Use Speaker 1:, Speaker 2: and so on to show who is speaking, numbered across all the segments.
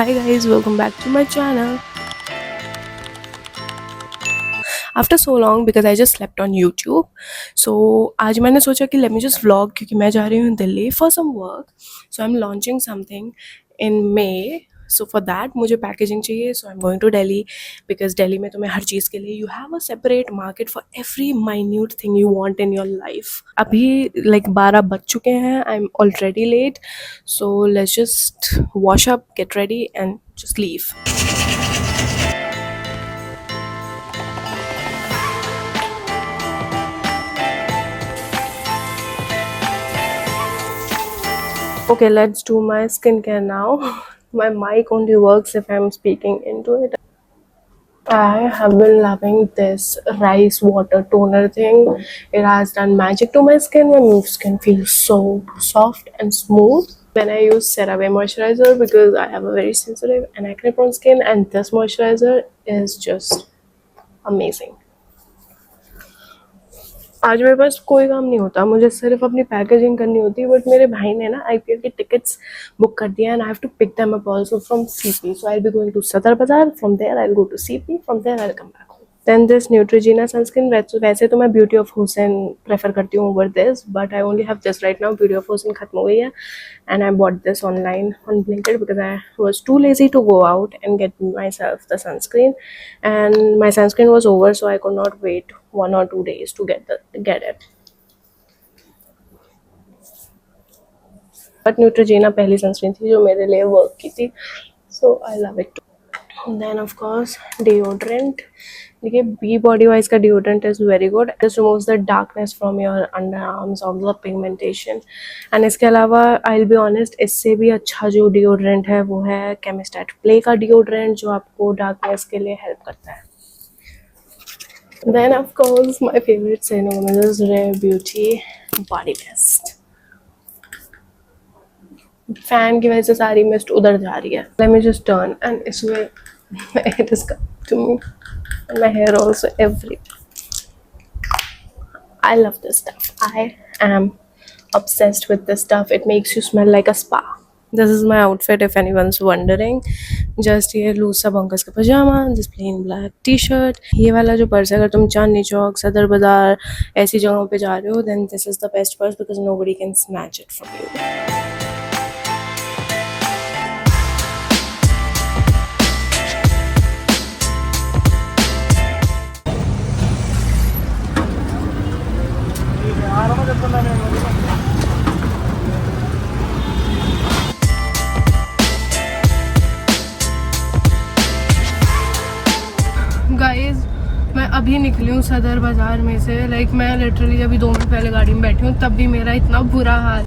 Speaker 1: Hi guys, welcome back to my channel. After so long because I just slept on YouTube. So आज मैंने सोचा कि let me just vlog क्योंकि मैं जा रही हूँ Delhi for some work. So I'm launching something in May. So for that मुझे packaging चाहिए. So I'm going to Delhi because Delhi में तुम्हें हर चीज़ के लिए you have a separate market for every minute thing you want in your life. अभी like 12 बज चुके हैं. I'm already late. So let's just wash up, get ready and just leave. Okay, let's do my skincare now. My mic only works if I'm speaking into it. I have been loving this rice water toner thing. It has done magic to my skin. My skin feels so soft and smooth. When I use CeraVe moisturizer because I have a very sensitive and acne prone skin, and this moisturizer is just amazing. आज मेरे पास कोई काम नहीं होता, मुझे सिर्फ अपनी packaging करनी होती है. बट मेरे भाई ने ना आईपीएल की टिकट्स बुक कर दिया and I have to pick them up also from CP. So I will be going to Sadar Bazaar, from there I will go to CP, from there I will come back. Then this Neutrogena sunscreen. वैसे तो मैं beauty of हुसैन prefer करती हूँ over this, but I only have this right now. Beauty of हुसैन खत्म हो गई है and I bought this online on Blinkit because I was too lazy to go out and get myself the sunscreen, and my sunscreen was over, so I could not wait 1 or 2 days to get it. But Neutrogena पहली sunscreen थी जो मेरे लिए work की थी, so I love it too. Then of course deodorant. देखिए B body wise का deodorant is very good. This removes the darkness from your underarms of the pigmentation. And इसके अलावा I'll be honest, इससे भी अच्छा जो deodorant है वो है Chemistat Play का deodorant जो आपको darkness के लिए help करता है. Then of course my favorite Serum is Rare Beauty Body Mist. Fan की वजह से सारी मिस्ट उधर जा रही है. Let me just turn and इसमें it is coming to me and my hair also everywhere. I love this stuff. I am obsessed with this stuff. It makes you smell like a spa. This is my outfit if anyone's wondering. Just ये loose सा बंकस का पजामा, this plain black t-shirt. ये वाला जो purse है अगर तुम चांदनी चौक, सदर बाजार ऐसी जगहों पे जा रहे हो, then this is the best purse because nobody can snatch it from you. Guys मैं अभी निकली हूँ सदर बाज़ार में से. लाइक मैं लिटरली अभी 2 मिनट पहले गाड़ी में बैठी हूँ, तब भी मेरा इतना बुरा हाल,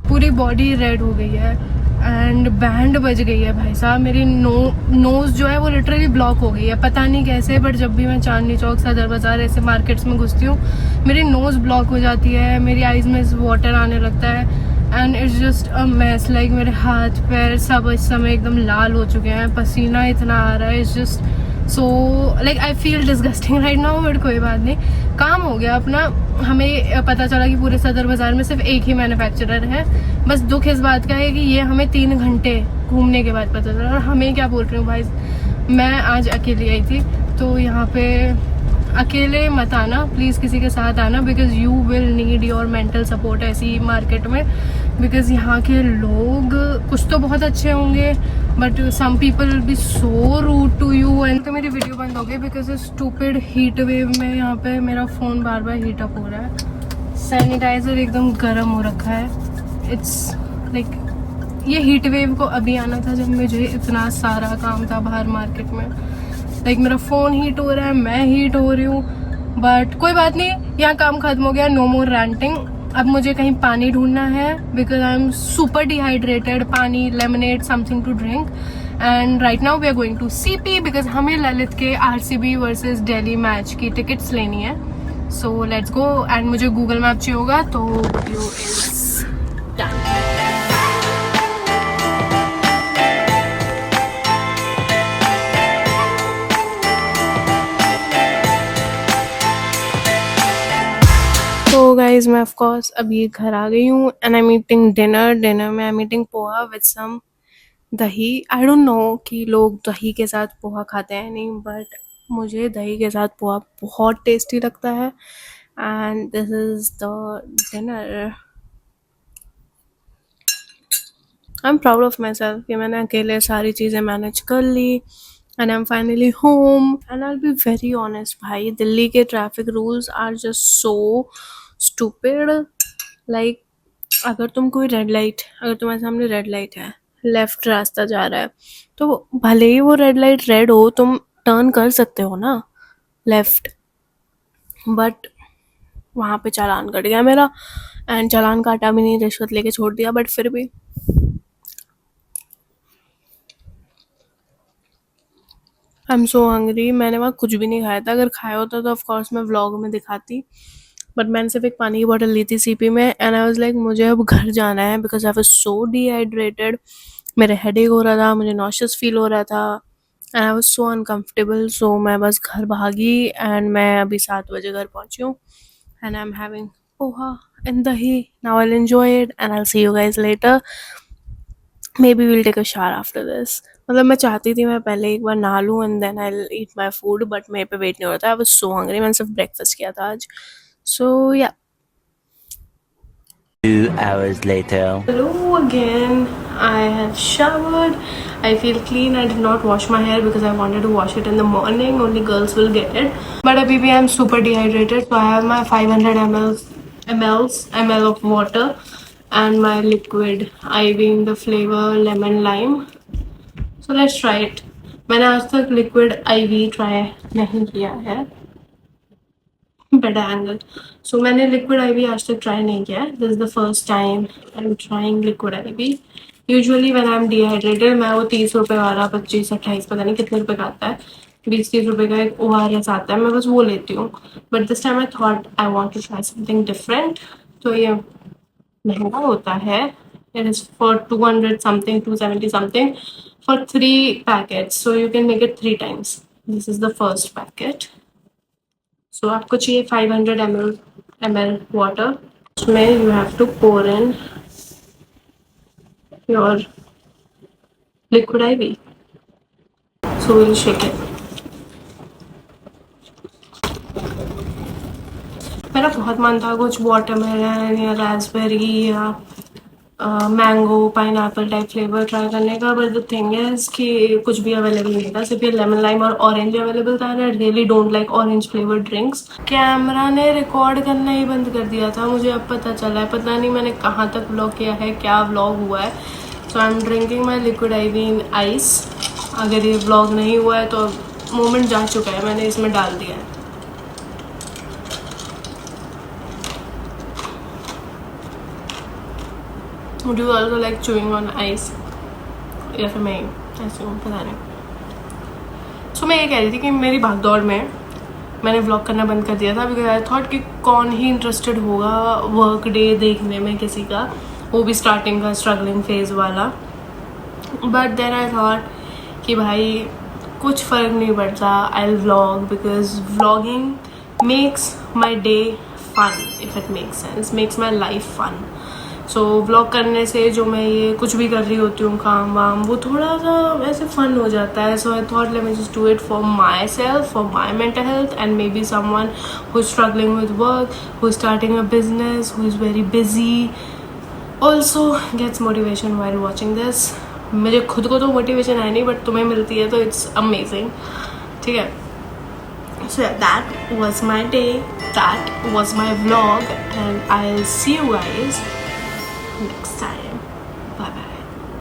Speaker 1: पूरी बॉडी रेड हो गई है एंड बैंड बज गई है भाई साहब. मेरी नोज़ जो है वो लिटरली ब्लॉक हो गई है, पता नहीं कैसे. बट जब भी मैं चांदनी चौक, सदर बाज़ार ऐसे मार्केट्स में घुसती हूँ मेरी नोज़ ब्लॉक हो जाती है, मेरी आइज़ में वाटर आने लगता है and it's just a mess. Like मेरे हाथ पैर सब इस समय एकदम लाल हो चुके हैं, पसीना इतना आ रहा है. It's just so like I feel disgusting right now. But कोई बात नहीं, काम हो गया अपना. हमें पता चला कि पूरे सदर बाज़ार में सिर्फ एक ही मैन्युफैक्चरर है. बस दुख इस बात का है कि ये हमें 3 घंटे घूमने के बाद पता चला. और हमें क्या बोल रही हूँ भाई, मैं आज अकेली आई थी, तो यहाँ पे अकेले मत आना प्लीज़, किसी के साथ आना because you will need your mental support ऐसी मार्केट में. बिकॉज यहाँ के लोग कुछ तो बहुत अच्छे होंगे but some people will be so rude to you. And तो मेरी वीडियो बंद हो गई बिकॉज स्टूपिड हीट वेव में यहाँ पे मेरा फ़ोन बार बार हीट अप हो रहा है. सैनिटाइज़र एकदम गर्म हो रखा है. इट्स लाइक ये हीट वेव को अभी आना था जब मुझे इतना सारा काम था बाहर मार्केट में. लाइक मेरा फ़ोन हीट हो रहा है, मैं हीट हो रही हूँ. बट कोई बात नहीं, यहाँ काम खत्म हो गया. No more ranting. अब मुझे कहीं पानी ढूंढना है because I am super dehydrated. पानी, lemonade, something to drink. And right now we are going to CP because हमें ललित के आरसीबी वर्सेस दिल्ली मैच की टिकट्स लेनी है. So let's go. एंड मुझे गूगल मैप चाहिए होगा तो वीडियो इज डन. तो गाइज मैं ऑफ कोर्स अभी घर आ गई हूँ and I am eating dinner. Dinner में I am eating poha with some dahi, I don't know कि लोग दही के साथ पोहा खाते हैं नहीं, बट मुझे दही के साथ पोहा बहुत टेस्टी लगता है। And this is the dinner. I am proud of myself कि मैंने अकेले सारी चीज़ें मैनेज कर ली and I am finally home. And I will be very honest भाई, दिल्ली के traffic rules are just so stupid. Like अगर तुम कोई रेड लाइट, अगर तुम्हारे सामने रेड लाइट है, लेफ्ट रास्ता जा रहा है, तो भले ही वो रेड लाइट रेड हो, तुम टर्न कर सकते हो ना लेफ्ट। बट वहाँ पे चालान कट गया मेरा, एंड चालान काटा भी नहीं, रिश्वत लेके छोड़ दिया, बट फिर भी आई एम सो हंग्री। मैंने वहाँ कुछ भी नहीं खाया था, अगर खाया होता तो ऑफकोर्स मैं व्लॉग में दिखाती, बट मैंने सिर्फ एक पानी की बोतल ली थी सीपी में। एंड आई वाज लाइक मुझे अब घर जाना है because I was so dehydrated. मेरे हेडेक हो रहा था, मुझे नॉशियस फील हो रहा था and I was so uncomfortable. So मैं बस घर भागी एंड मैं अभी 7 बजे घर पहुंची हूँ and I am having poha and dahi. Now I will enjoy it and I will see you guys later. Maybe will take a shower after this. मतलब मैं चाहती थी मैं पहले एक बार नहा लूँ and then I will eat my food, but मेरे पे वेट नहीं हो रहा था। आई वाज सो हंग्री, मैंने सिर्फ ब्रेकफास्ट किया था आज। सो या
Speaker 2: 2 hours later.
Speaker 1: hello again. I have showered. I feel clean. I did not wash my hair because I wanted to wash it in the morning. Only girls will get it. But abhi bhi I'm super dehydrated, so I have my 500 ml of water and my liquid IV in the flavor lemon lime. So let's try it. मैंने आज तक liquid IV try नहीं किया है। Better angle. सो मैंने liquid IV आज तक try नहीं किया है। This is the first time I am trying liquid IV। Usually when I am dehydrated मैं वो 30 रुपये वाला, 25-28 पता नहीं कितने रुपए का आता है, 20-30 रुपये का एक ORS आता है, मैं बस वो लेती हूँ। But this time I thought I want to try something different. तो ये महंगा होता है। It is for 200 something, 270 something for 3 packets, so you can make it 3 times। This is the first packet. So आपको चाहिए 500 ml वाटर। उसमें you have to pour in your liquid IV। So will shake it. मेरा बहुत मन था कुछ watermelon या raspberry या mango pineapple type flavour try करने का, बट द थिंग इज कि कुछ भी अवेलेबल नहीं था, सिर्फ ये लेमन लाइम और ऑरेंज अवेलेबल था। I really don't like orange flavour drinks. Camera ने रिकॉर्ड करना ही बंद कर दिया था, मुझे अब पता चला है। पता नहीं मैंने कहाँ तक व्लॉग किया है, क्या व्लॉग हुआ है। So I am drinking my liquid IV in ice. अगर ये व्लॉग नहीं हुआ है तो मोमेंट जा चुका है, मैंने इसमें डाल दिया है। Would you also like chewing on ice? या फिर मैं ऐसे हूँ, पता नहीं। सो मैं ये कह रही थी कि मेरी भागदौड़ में मैंने व्लॉग करना बंद कर दिया था बिकॉज आई थॉट कि कौन ही इंटरेस्टेड होगा वर्क डे देखने में किसी का, वो भी स्टार्टिंग का स्ट्रगलिंग फेज वाला। बट देन आई थॉट कि भाई कुछ फ़र्क नहीं पड़ता, I will vlog because vlogging makes my day fun, if it makes sense, makes my life fun. So vlog करने से जो मैं ये कुछ भी कर रही होती हूँ काम वाम, वो थोड़ा सा वैसे फन हो जाता है। So I thought let me just do it for myself, for my mental health and maybe someone who is struggling with work, who is starting a business, who is very busy also gets motivation while watching this. मुझे खुद को तो motivation है नहीं, but तुम्हें मिलती है तो इट्स अमेजिंग। ठीक है। So yeah, that was my day, that was my vlog, and I'll see you guys next time. Bye bye.